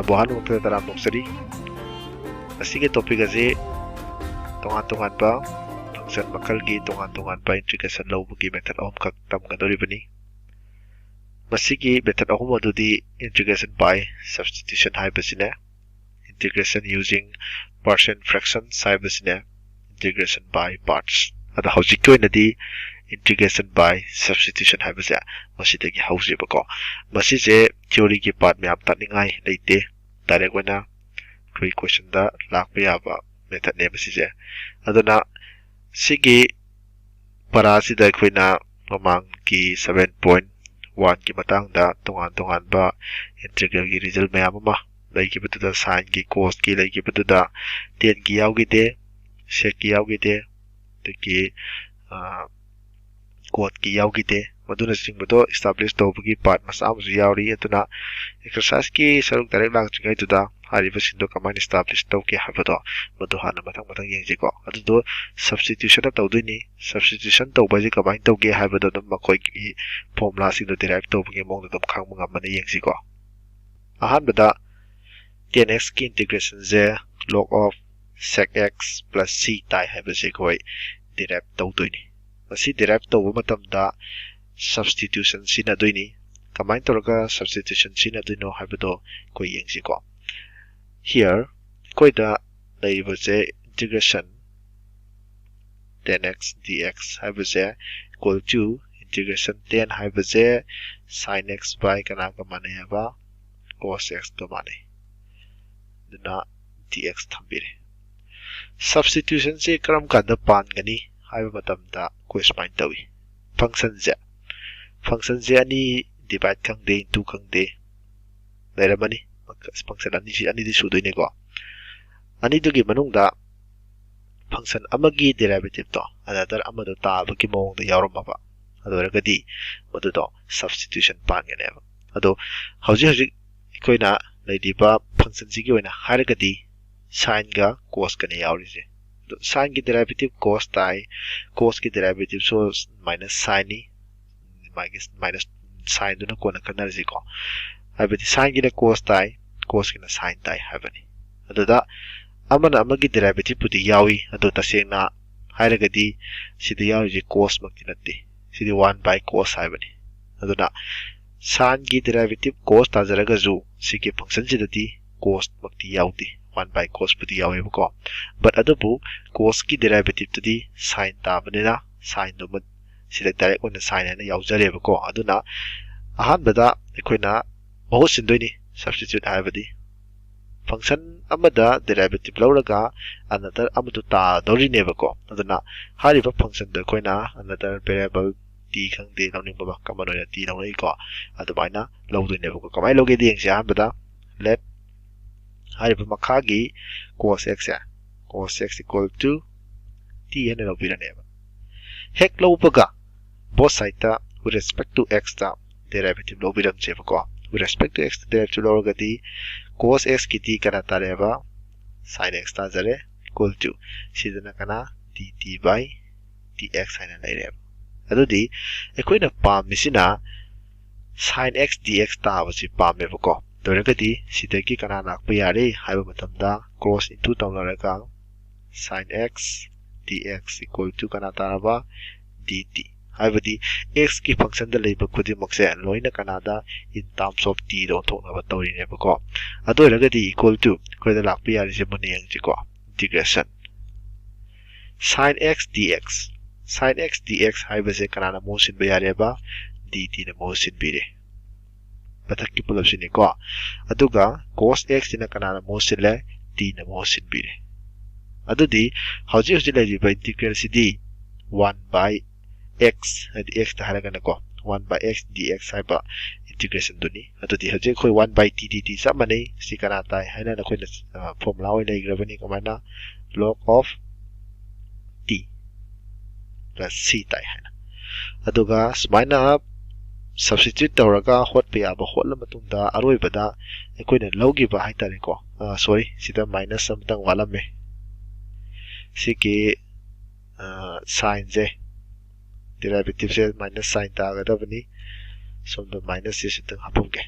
Bohan waktu dalam noksari. Asing topik aja tongan ba function makal gi tongan ba integration law bagi method ahum kak tam kadori bani. Masigi method ahum adu di integration by substitution hai basine. Integration using partial fractions hai basine. Integration by parts. Ada haujik ko di integration by substitution hai basa. Masidagi hausi bako. Masije theory ki part में आप तानिंगाई लेते direct वना कोई question दा लाख पे आप method ने masije. अदुना सिगी Parasi दा कोई ना ममांग की 7.1 की मतंग दा तोंगान बा integral की result में आप मा लाइकी बतु दा sin की cos की लाइकी बतु दा tan की याव की दे sec की याव की दे तो की cot की याव की दे मधुना सिंग बतो establish तोबगी part मसा मुझे यावरी अतुना exercise की सरुक direct लाग चिंगाई तुदा हारी बसिंदो कमान establish तो के हाबतो मधु हाना मतंग येंग जिको अतु दो substitution तो दुनी substitution तो बजे कमान तो के हाबतो दम मकोई की formula सिंदो derive तो बगे मोंग दम खांग मंगा मने येंग जिको आहान बता 10x की integration J log of sec x plus c ताई हाबसे कोई derive तो दुनी मसी derive तो वो मतम substitution sina doini kamain toroga substitution sina doino haibado koi yengsi ko here koi da leibo je integration 10x dx haibase equal to integration 10 haibase sin x by kana ka mane ba cos x to mane dina dx thambire substitution se karam kada pan gani haiba matam da correspond tawi function je ani divide khang de into khang de lera mani function ani di su doine ko ani du gi manung da function amagi derivative to another amado ta ba ki mong da yarom ba ado ra gadi madu to substitution pan ge ne ba ado hauji koina lady ba function ji gi oina har gadi sin ga cos ka ne yauri je sin ki derivative cos tai cos ki derivative so minus sin ni minus sin do na ko na kana zi ko habiti sin gi na cos tai cos gi na sin tai habani aduda amana amagi derivative puti yawi adu taseng na hairagadi sidi yawi ji cos makti natti sidi 1 by cos habani aduna sin gi derivative cos ta jaraga zu sigi function ji dati cos makti yawti 1 by cos puti yawi ko but adabu cos ki derivative to di sin ta banina sin do sida direct on the sin na yaujare ba ko aduna ahan bada ekoina bahut sindoini substitute habadi function amada derivative lawraga another amadu ta dori ne ba ko aduna hari ba function da koina another variable t khang de lawning ba kamano ya t lawai ko adubaina lawdu ne ba ko kamai loge di yang sia bada let hari ba makha gi cos x ya cos x equal to t ene lawbira ne ba hek lawbaga both side with respect to x the derivative lo biram che ko with respect to x the derivative lo gati cos x kiti kana tareba sin x ta jare equal to sidana kana dt by dx haina laire adudi ekoina pam misina sin x dx ta wasi pam me ko doragati sidagi kana nak pa yare haiba matamda cross into tawlaraka sin x dx equal to kana taraba dt हाइबदी x की function the लेब खुदि मक्से लोइना Kannada in terms of t do thokna ba tawri ne ba ko ado ragadi equal to ko da lakpi yari se mani yang ji ko integration sin x dx haiba se kanana motion ba yare ba dt na motion bi re patak ki pulap sini ko aduga cos x na kanana motion le t na motion bi re adudi hauji le ji ba integral si d 1 by x adi x ta haraga na ko 1 by x dx haiba integration duni adudi haje khoi 1 by t dt sa mane si kana tai haina na khoi na formula oi nei grabani kamana log of t plus c tai haina aduga smaina substitute tawraga hot pe aba hot la matung da aroi bada ekoi na logi ba hai tare ko sorry sida minus samtang wala me si ke sin je derivative से minus sin ta ga da bani so the minus is the hapum ke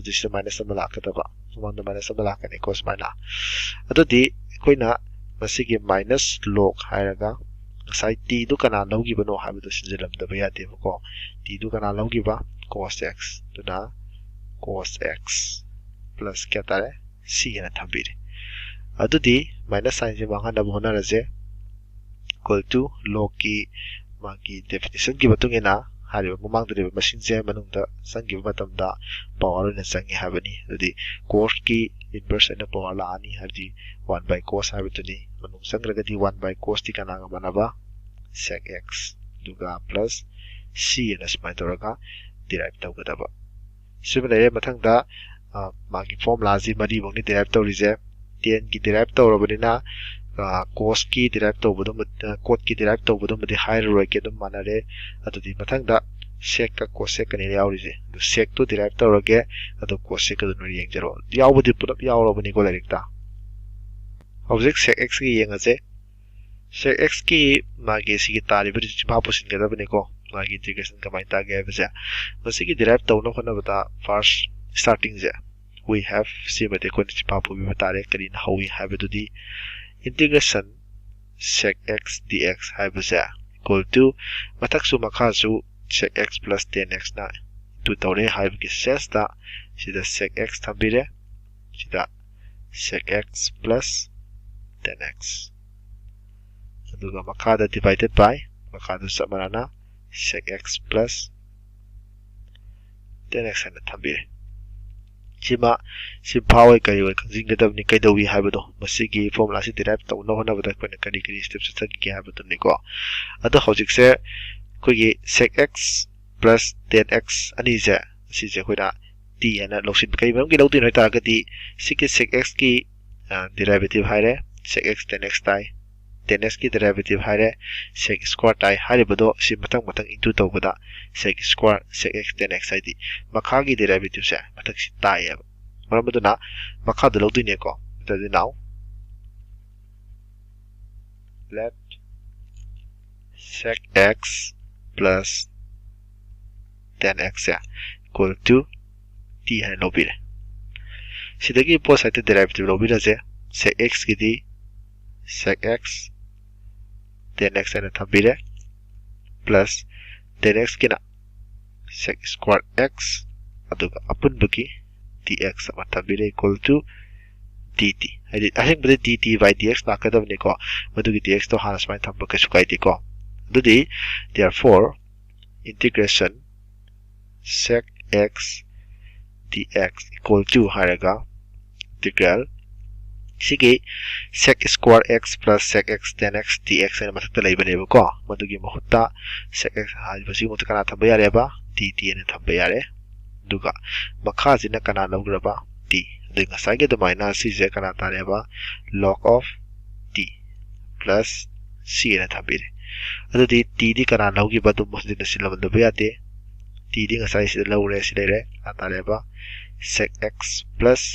this is minus sama la ka da ba ꯃꯃꯥꯡꯗ minus ꯑꯃ ꯂꯥꯛꯀꯅꯤꯀꯣ ꯁꯨꯃꯥꯏꯅ ꯑꯗꯨꯗꯤ ꯑꯩꯈꯣꯏꯅ ꯃꯁꯤꯒꯤ minus ꯂꯣꯛ ꯍꯥꯏꯔꯒ ꯉꯁꯥꯏ t ꯗꯨ ꯀꯅꯥ ꯂꯧꯈꯤꯕꯅꯣ ꯍꯥꯏꯕꯗꯨ ꯁꯤꯟꯖꯤꯜꯂꯝꯗꯕ ꯌꯥꯗꯦꯕꯀꯣ t ꯗꯨ ꯀꯅꯥ ꯂꯧꯈꯤꯕ cos x ꯑꯗꯨꯅ cos x plus ꯀꯌꯥ ꯇꯥꯔꯦ c ꯍꯥꯏꯅ ꯊꯝꯕꯤꯔꯦ ꯑꯗꯨꯗꯤ ꯃꯥꯏꯅꯁ ꯁꯥꯏꯟꯁꯦ ꯃꯥꯡꯍꯟꯅꯕ ꯍꯣꯠꯅꯔꯁꯦ equal to log की मागी definition की बतुंगे ना हारिबा ममांग दरिबा मसिंजे मनुंगदा संगिबा मतमदा पावर ने संगे हाबनी अदि cos की इनवर्स एना पावर लानी हरदी 1 by cos हाबितुनी मनुंग संग्रगदी 1 by cos ती कनागा मनबा sec x दुगा plus c एना स्माइ तोरगा डिराइव तौगदबा सिबले मथंगदा मागी फॉर्मूला जी मरी बोंनी डिराइव तौरिजे 10 की डिराइव तौरबनिना cos की डिराइव तौबदम cot की डिराइव तौबदम मदि हायर रोय के दम मानरे अदुदि मथंगदा sec का cosec कने यावरिजे दु sec तो डिराइव तौरगे अदु cosec का दुन येंजरो यावबदि पुलप यावरबनि को डायरेक्टा ऑब्जेक्ट sec x की येंगसे sec x की मागे सिगी तारिबदि चिपा पुसिन गदबनि को मागे इंटीग्रेशन कमाइ तागे बजा मसिगी डिराइव तौनो खनबदा फर्स्ट स्टार्टिंग जे we have see mate ko चिपा पुबि बतारे करिन हाउ हाबदुदि integration sec x dx हाइबसे equal to मथकसु मखासु sec x plus 10x ना टू तौरे हाइबकी सेंसदा सिदा sec x थंबिरे सिदा sec x plus 10x अदुगा मखादा divided by मखादा Samrana sec x plus 10x ना थंबिरे सिमा सिभावे कई वे खजिंगदबनि कैदवी हाबदो मसिगी फॉर्मूला सि डिराइव तौनो होनबदा कोने करी करी स्टेप्स सगी हाबदो निको अदो हौजिक से कोगी sec x plus 10x अनि जे सिजे खोइना t एना लोसिन कई मम की लौति नता गति सिके sec x की डेरिवेटिव हाइरे sec x 10x ताई 10x की डेरिवेटिव हाइरे sec स्क्वायर ताई हारिबदो सि मथंग मथंग इनटू तौबदा sec square sec x 10x आइदि मखागी डेरिवेटिव से मथक सि ताई है मरमदना मखा द लौदिने को तदि now let sec x plus 10x equal to t है लोबिरे सिदगी पोसाइट डेरिवेटिव लोबिरे जे sec x की दी sec x 10x है थंबिरे plus 10x की ना sec square x अदुगा अपुन बकी dx थंबिरे equal to dt हाइदि अहेंग बदे dt by dx नाकदबनि को मदुगी dx तो हाना स्माइ थंब केसु काइदि को दुदि therefore integration sec x dx equal to हारेगा integral सिगे sec square x plus sec x 10x dx एना मथक्ता लैबनेबो को मदुगी महुत्ता sec x हाइबसि मुत कना थंब यारेबा dt एना thumb यारे दुगा मखा जिना कना लौग्रबा t दुगा साइगे दमाइना सिजे कना तारेबा log of t plus c Anna थंबिरे अदुदि t दी कना लौगी बदु मसदिना सिलमदबा याते t the ngasai sida lawre sidaire atareba sec x plus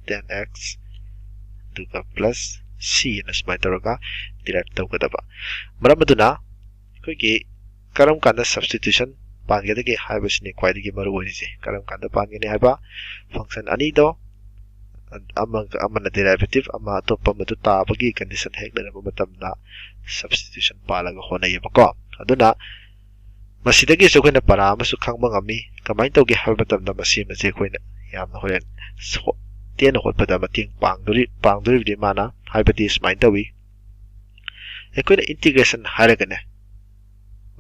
10x duga plus c na smai toroga derive tawgadaba maramaduna koigi karam kanda substitution pangedagi haibasini kwaidagi maru oise karam kanda pangene haiba function ani do amana derivative ama atoppa madu tabagi condition hekdana matamna substitution palaga honayebako aduna मसिदगी जोखना परा अमसु खंगबा ngami कमाइ तौगे हाब मतमदा मसि मजे खोइना यामना होरेन तेन होतपदा मतिंग पांगदुरि दि माना हाइबति स्माइन Tawi एकोइना integration हारगने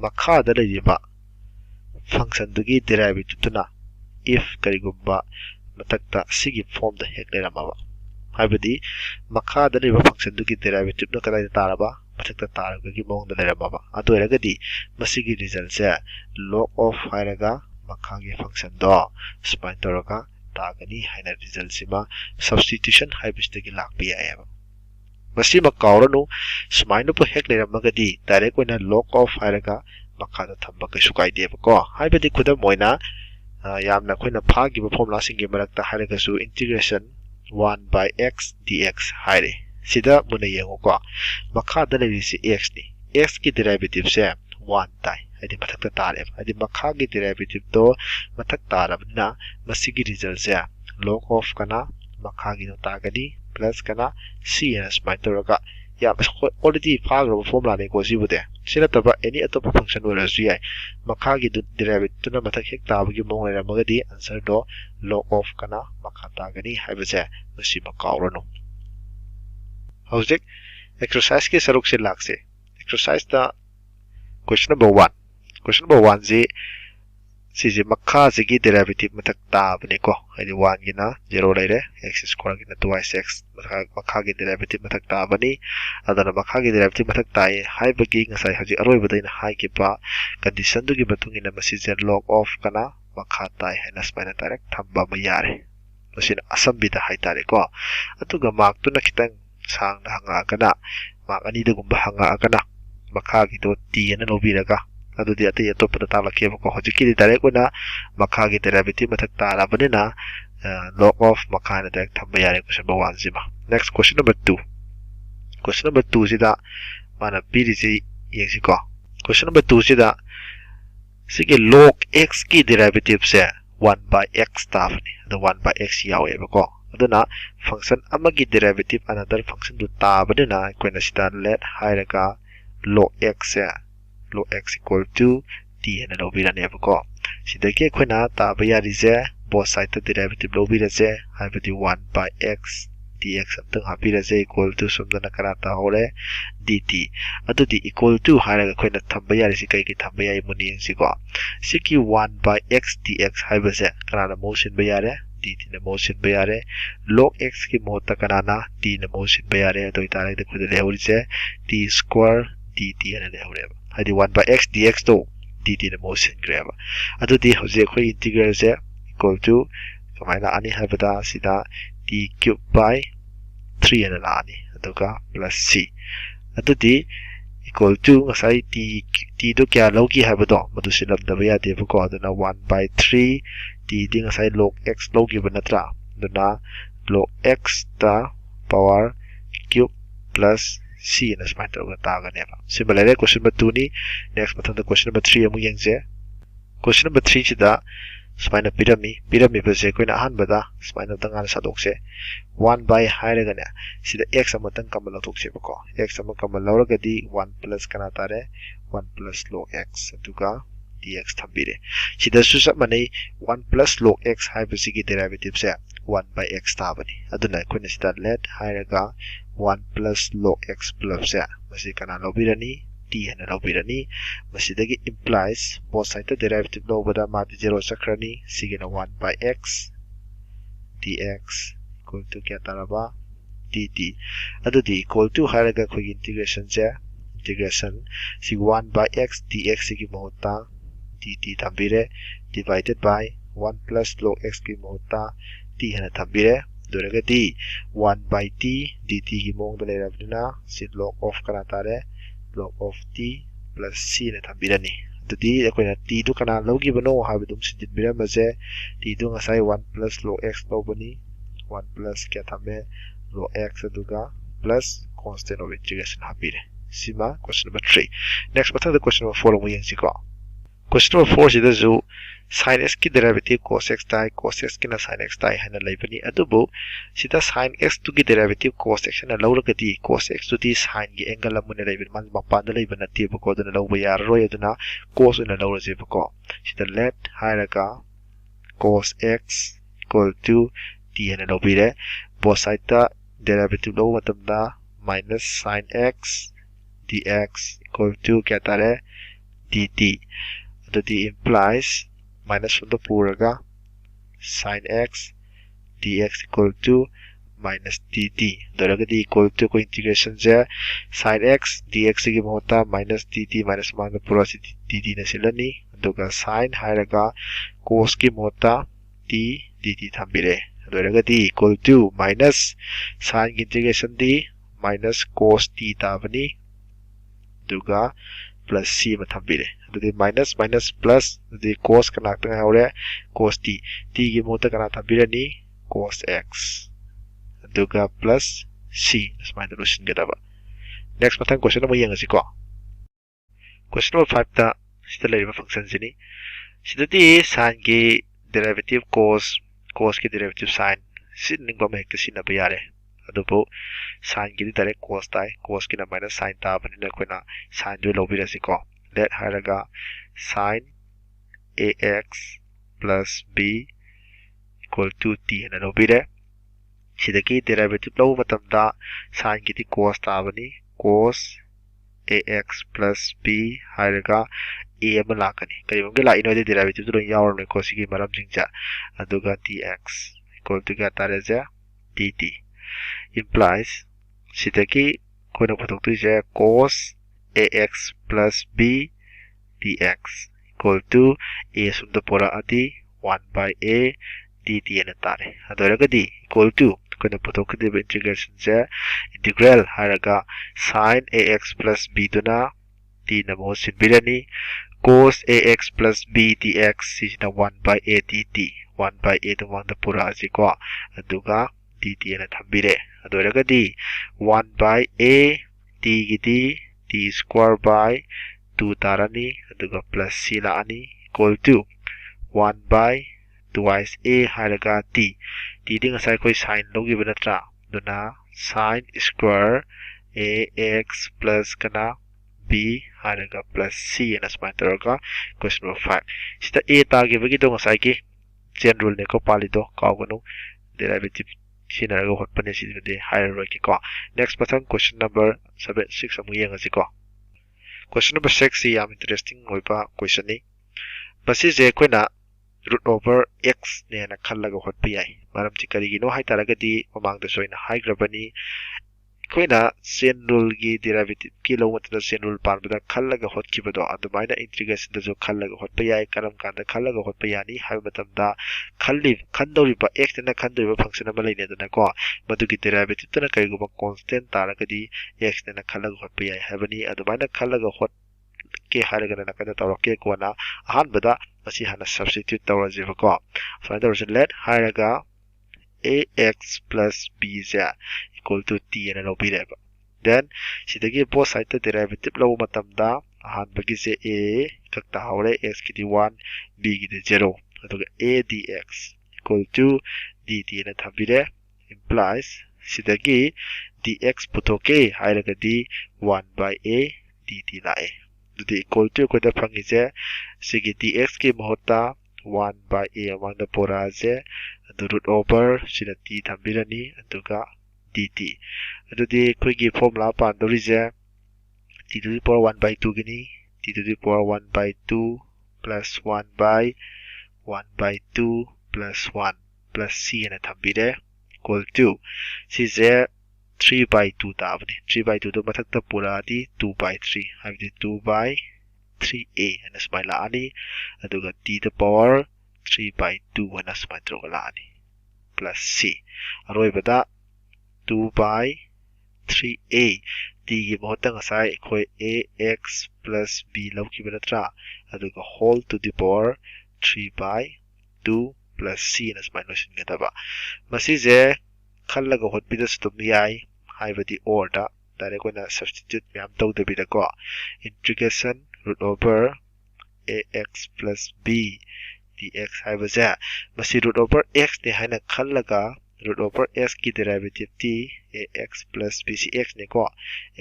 मखा द लेबा function दुगी डेरिवेटिव तुना if करिगुबा मतक्ता सिगी फॉर्म द हेक लेरमाबा हाइबति मखा द लेबा फंक्शन दुगी डेरिवेटिव न कदाइ ताराबा मथक्ता तारगगी मोंग द लेरमाबा अतोरगदी मसिगी रिजल्ट से log of हायरगा मखागी फंक्शन दो स्पाइन तोरगा तागनी हाइना रिजल्ट सिमा सब्स्टिट्यूशन हाइबिस्टगी लाकपि यायबा मसि मकावरनु स्माइन प हेक लेरमगदी डायरेक्ट ओइना log of हायरगा मखादा थंबा कइसु काइदेबको हाइबदि खुदा मोइना यामना खोइना फागिबा फॉर्मुला सिंगे मरक्ता हायरगसु इंटीग्रेशन 1 by x dx हायरे सिदा मुना येंगोको मखादा लेरिसि x नि x की डेरिवेटिव से 1 ताई हाइदि मथक्ता तारे हाइदि मखागी डेरिवेटिव तो मथक तारबना मसिगी रिजल्ट से log of kana makhagi no tagani plus kana c na smart toroga ya already phagro formula ne ko sibude sina taba any atop function wala su yai makhagi derivative tuna mathak hek tabagi mong la magadi answer do log of kana makha tagani haibase masi makawrano hojik exercise ke saruk se lakse exercise da question number 1 ji siji makha sigi derivative mathak tabani ko hadi 1 gina 0 laire x square gina 2x makha gi derivative mathak tabani adana makha gi derivative mathak tai haibagi ngasai haji aroi badaina hai ki pa condition du gi batungina masi zen log of kana makha tai haina spina direct thamba ma yare masin asambida hai tare ko atuga mark tu na kitang sang na hanga kana mark ani de gumba hanga kana makha gi do t na lobiraga adudi ati atopda talake ko hojiki direct na makha gi derivative mathak tara banina log of makha na direct thamba yare question number 1 jima next question number 2 sida mana piri ji yesi ko question number 2 sida sige log x ki derivative se 1 by x tafni the 1 by x yawe ko aduna function amagi derivative another function du tabadina koina sida let hairaga log x se log x equal to t na lobira ne ko sidake koina tabaya rize both side the derivative lobira se haibati 1 by x dx amtang hapira se equal to sumdana karata hore dt adudi equal to hairaga koina thambaya risi kai ki thambaya muni si ko siki 1 by x dx haibase karana motion bayare dt na motion bayare log x ki mohta karana t na motion bayare to itare de khud le hori se t square dt na le hore hadi 1 by x dx to dt na motion greba adudi hoje khoi integral se equal to kamaina ani habada sida t cube by 3 na lani aduga plus c adudi equal to ngasai t do kya logi habado madu silam da ya de ko aduna 1 by 3 t ding ngasai log x logi banatra aduna log x ta power cube plus c na smart ga ta ga ne ba similarly question number 2 ni next mathan question number 3 amu yengse question number 3 chida spina pyramid base koina han bada spina tangan sadokse 1 by hairaga ne sida x amatan kamal thokse ko x am kamal lawragadi 1 plus kana tare 1 plus log x aduga dx thambire sida susa mane 1 plus log x haibasi gi derivative se 1 by x tabani aduna koina sida let hairaga 1 plus log x plus se masi kana lobirani t hana lobirani masidagi implies both side the derivative no bada mati 0 sakrani sigina 1 by x dx equal to kya taraba dt adudi equal to haraga khoi integration sig 1 by x dx gi mohta dt thambire divided by 1 plus log x gi mohta t hana thambire doraga d 1 by t dt gi mong da lerabdina sit log of karatare log of t plus c na thambirani adudi akoina t du kana logi bano habidum sidit birama je t du ngasai 1 plus log x lobani 1 plus kya thambe log x aduga plus constant of integration habire sima question number 3 next the question number 4 mo yang siko question number 4 sida ju sin x ki derivative cos x tai cos x ki na sin x tai hana laibani adubu sida sin x tu ki derivative cos x na lawragadi cos x tu ti sin gi angle amune laibin man mapan da laiban na ti ko duna lawba yar roi aduna cos na lawraje ko sida let hairaga cos x equal to t hana lawbire both side ta derivative law matamda minus sin x dx equal to kya tare dt that implies minus from the puraga sin x dx equal to minus dt doraga d equal to ko integration je sin x dx gi mohta minus dt minus man pura dt na silani aduga sin hairaga cos gi mohta t dt thambire doraga d equal to minus sin integration d minus cos t tabani aduga plus c ma thambire adudi minus plus the cos kana tanga hore cos t gi mohta kana thambirani cos x aduga plus c smart solution gadaba next matang question number yang asiko question number 5 ta sida leriba function sini sidati sin gi derivative cos cos की derivative sin सिनिंगबा में हेक्ता सिनबा यारे अदुबो sin की direct cos ताई cos की ना minus sin ताबनिना Koyna sin जो लौबिरसिको let हायरगा sin ax plus b equal to t ना लौबिरे सिदकी derivative लौ मतमदा sin की cos ताबनी cos ax plus b हायरगा a अमा लाकनी करिबंगे लाइनो दे derivative तो यावरने को सिगी मरम जिंगजा अदुगा dx equal to क्या तारेजा dt implies सिदकी Koyna पुथोक्तुइसे cos ax plus b dx equal to a सुंद पोरा अति 1 by a dt एन तारे अदरगदी equal to कोइना पुथोक्तुइबे इंटीग्रेशन से integral हायरगा sin ax plus b दुना t नमो सिनबिरनी cos ax plus b dx सिजना 1 by a dt 1 by a तो वंद पूरा असिको अदुगा dt एन थंबिरे अदरगदी 1 by a t गिदी t square by 2 तारानी अदुगा plus c लानी equal to 1 by twice a हायरगा t दिंग असाई कोई sin लोगी बनत्रा दुना sin square ax plus कना b हायरगा plus c एन स्माइतरगा क्वेश्चन नंबर 5 सिता a तागे बगी तो असाई की जनरल ने को पाली तो कावगनु डेरिवेटिव सिनरगा होटपने सिदे हायर की को नेक्स्ट पथन क्वेश्चन नंबर 6 अमु यंगसिको क्वेश्चन नंबर 6 से याम इंटरेस्टिंग होइबा क्वेश्चन नि बसी जे कोइना root over x ने ना खल्लगा होटपि याय मरम चि करिगिनो हाय तारगदी ममांग द सोइना हाय ग्रबनी कोइना चेन रूल की डेरिवेटिव की लोमतदा चेन रूल पारबदा खल्लगा होटकिबदो अदुमाइना इंटीग्रेशन द जो खल्लगा होटपि याय करम कांदा खल्लगा होटपि यानी हाय मतमदा खंदौरिबा x ने खंदौरिबा फंक्शन अमा लेनेदना को मदुगी डेरिवेटिव तना करिगुबा कांस्टेंट तारगदी x ने खल्लगा होटपि याय हायबनी अदुमाइना खल्लगा होट के हायरगना नकदा तौरके कोना अहानबदा मसी हाना सब्स्टिट्यूट तौरजिबको फाइनल लेट हायरगा ax plus b is equal to t and lobireba then sidagi both side the derivative lo matamda ahan bagi se a kakta hawre x ki 1 b ki 0 aduga a dx equal to dt na thabire implies sidagi dx putoke hairaga di 1 by a dt lae dudi equal to ko da phangi se sigi dx ki mohota 1 by a among the pora se the root over sina t thambirani aduga dt adudi koigi formula pandori je t to the power 1 by 2 gini t to the power 1 by 2 plus 1 by 1 by 2 plus 1 plus c na thambire equal to c je 3 by 2 tabani 3 by 2 to mathakta pura di 2 by 3 have the 2 by 3a and smile ani aduga t the power 3 by 2 and smile trogalani plus c aroibada 2 by 3a t gi mohotang asai khoi ax plus b lawki banatra aduga whole to the power 3 by 2 plus c and smile notion gadaba masi je khallaga hotbida stum yai haibadi order direct when substitute yam tawdabida ko integration root over ax plus b dx haibaja masi root over x ne haina khallaga root over x ki derivative t ax plus b c x ne ko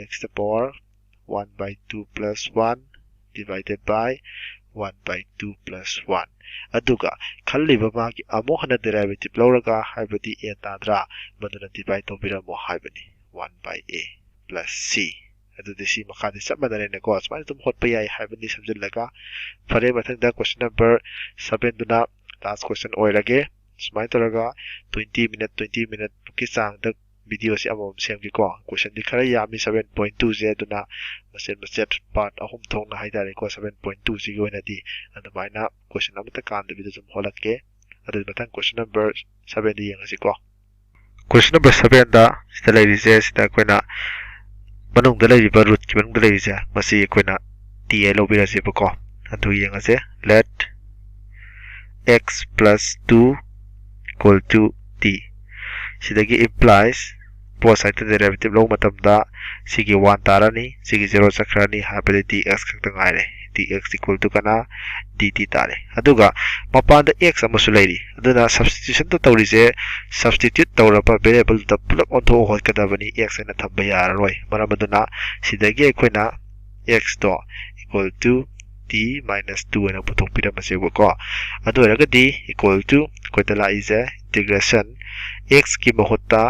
x to the power 1 by 2 plus 1 divided by 1 by 2 plus 1 aduga khalliba ma ki amo hana derivative lawraga haibadi a tadra maduna divide tobira mo haibani 1 by a plus c adudi si makhadi sabadane ne ko asmani tum hot pa yai haibani samjillaga fare mathangda question number 7 duna last question oirage smai toraga 20 minute ki sang da video si amom semgi ko question di khara yami 7.2 je duna maset part ahum thong na haidare ko 7.2 si go na di adamaina question amata kan da video zum holakke adu mathang question number 7 di yang si ko question number 7 da stala research da koina manung da lai ba root ki manung da lai ja masi koina ta lobira se ko adu yang ase let x plus 2 equal to t sidagi implies both side the derivative lo matamda sigi 1 tarani sigi 0 sakrani habade dx khakta ngaire dx equal to kana dt tare aduga mapanda x amasu lairi aduna substitution to tawrise substitute tawrapa variable da pulap onto hoi kadabani x na thamba yararoi maramaduna sidagi akoina x to equal to t minus 2 na puthok piramase ko adu ragadi equal to koitala is a integration x ki mahutta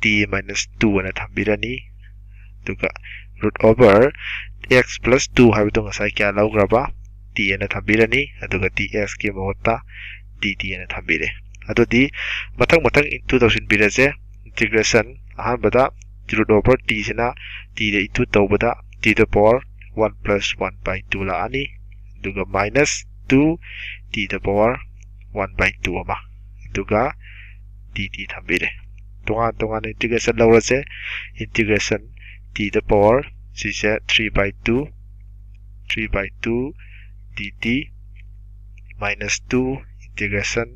t minus 2 na thambirani duga root over x plus 2 habito ngasai kya laugraba t na thambirani aduga tx ki mahutta dt na thambire adu di mathang mathang into tawsin biraje integration ahanbada root over t sina t de into tawbada t to the power 1 plus 1 by 2 la ani duga minus 2 t to the power 1 by 2 ama duga dt thambire tongan integration lawrase integration t to the power is 3 by 2 dt minus 2 integration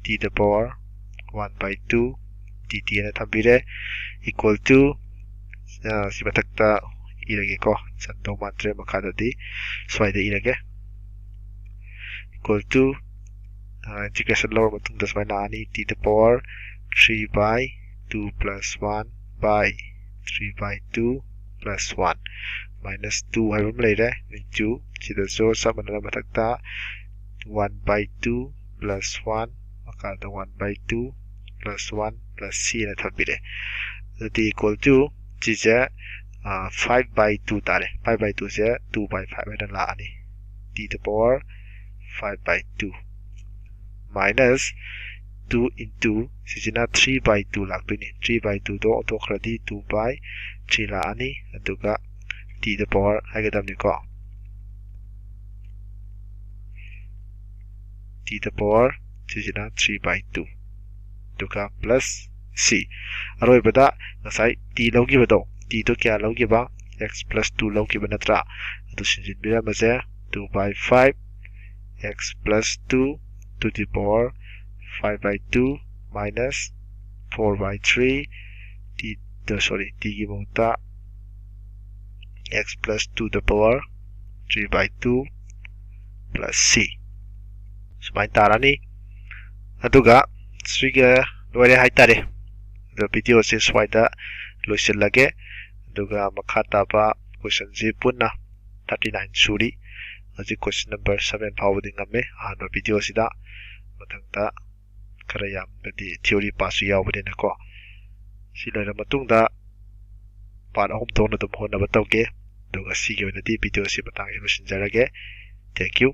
t to the power 1 by 2 dt na thambire equal to sibatakta irage ko santo mantre makadadi swaida irage equal to integration lower matung das mana ani t to the power 3 by 2 plus 1 by 3 by 2 plus 1 minus 2 haibam leire into sida so sabana matakta 1 by 2 plus 1 makada 1 by 2 plus 1 plus c na thabire that equal to jija 5 by 2 tare 5 by 2 se 2 by 5 na la ani t to the power 5 by 2 minus 2 into sijina 3 by 2 lakpini 3 by 2 do otokradi 2 by 3 la ani aduga t to the power hagadamni ko t to the power sijina 3 by 2 duga plus c aroi bada nasai t logi bado t to kya logi ba x plus 2 logi ba natra adu sinjin bira maze 2 by 5 x plus 2 to the power 5 by 2 minus 4 by 3 t ki mahutta x plus 2 the power 3 by 2 plus c sumai tarani aduga sriga loire haitare the video se swaida loisilage aduga makhata ba question ji punna 39 suri aji question number 7 phawdi ngame ahba video sida mathangta karayam badi theory pass yawbade na ko silera matungda part ahum thona dum hona batawge duga sige badi video se batang ilo sinjarage thank you